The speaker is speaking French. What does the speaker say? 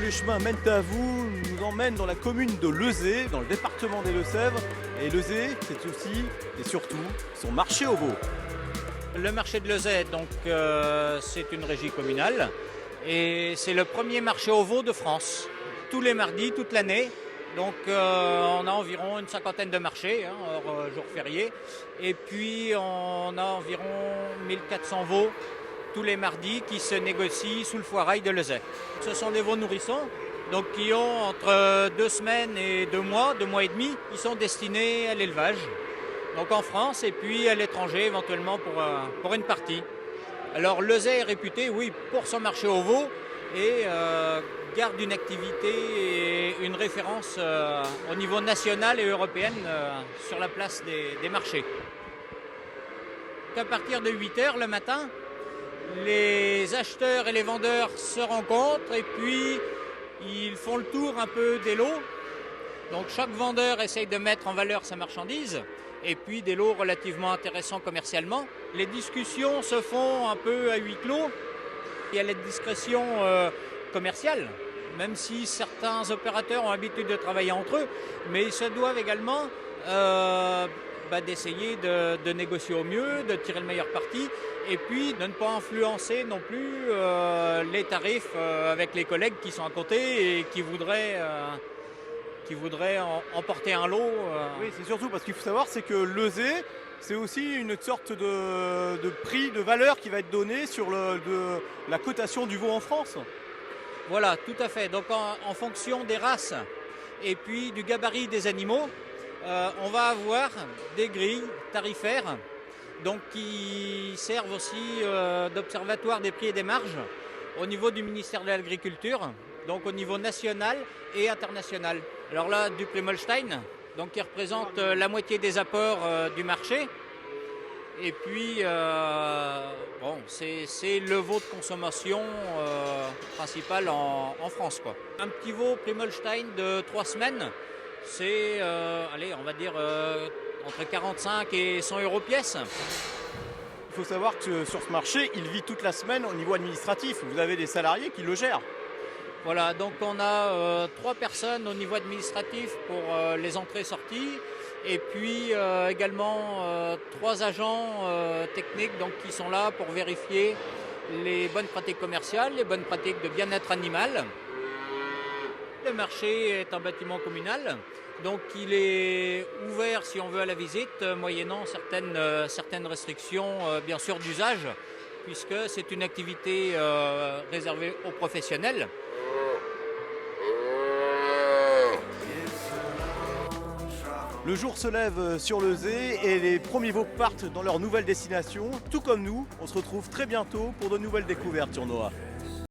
les chemins mènent à vous, nous emmènent dans la commune de Lezay, dans le département des Deux-Sèvres. Et Lezay, c'est aussi et surtout son marché aux veaux. Le marché de Lezay, donc, c'est une régie communale et c'est le premier marché aux veaux de France. Tous les mardis, toute l'année. Donc on a environ une cinquantaine de marchés, hors jour férié. Et puis on a environ 1400 veaux tous les mardis qui se négocient sous le foirail de Lezay. Ce sont des veaux nourrissons, donc qui ont entre 2 semaines et 2 mois et demi, qui sont destinés à l'élevage. Donc en France et puis à l'étranger éventuellement pour une partie. Alors Lezay est réputé, oui, pour son marché aux veaux et garde une activité et une référence au niveau national et européen sur la place des marchés. À partir de 8h le matin, les acheteurs et les vendeurs se rencontrent et puis ils font le tour un peu des lots. Donc chaque vendeur essaye de mettre en valeur sa marchandise et puis des lots relativement intéressants commercialement. Les discussions se font un peu à huis clos. Il y a la discrétion commerciale, même si certains opérateurs ont l'habitude de travailler entre eux, mais ils se doivent également d'essayer de négocier au mieux, de tirer le meilleur parti, et puis de ne pas influencer non plus les tarifs avec les collègues qui sont à côté et qui voudraient emporter un lot. Oui, c'est surtout parce qu'il faut savoir, c'est que Lezay, c'est aussi une sorte de prix, de valeur qui va être donné sur la cotation du veau en France. Voilà, tout à fait. Donc en fonction des races et puis du gabarit des animaux, on va avoir des grilles tarifaires donc qui servent aussi d'observatoire des prix et des marges au niveau du ministère de l'Agriculture, donc au niveau national et international. Alors là, du Plumolstein, donc qui représente la moitié des apports du marché. Et puis, c'est le veau de consommation principal en France, quoi. Un petit veau Plumolstein de 3 semaines, c'est, on va dire, entre 45 et 100 € pièce. Il faut savoir que sur ce marché, il vit toute la semaine au niveau administratif. Vous avez des salariés qui le gèrent. Voilà, donc on a 3 personnes au niveau administratif pour les entrées-sorties. Et puis également 3 agents techniques donc, qui sont là pour vérifier les bonnes pratiques commerciales, les bonnes pratiques de bien-être animal. Le marché est un bâtiment communal, donc il est ouvert si on veut à la visite, moyennant certaines restrictions bien sûr d'usage, puisque c'est une activité réservée aux professionnels. Le jour se lève sur Lezay et les premiers veaux partent dans leur nouvelle destination. Tout comme nous, on se retrouve très bientôt pour de nouvelles découvertes sur Noah.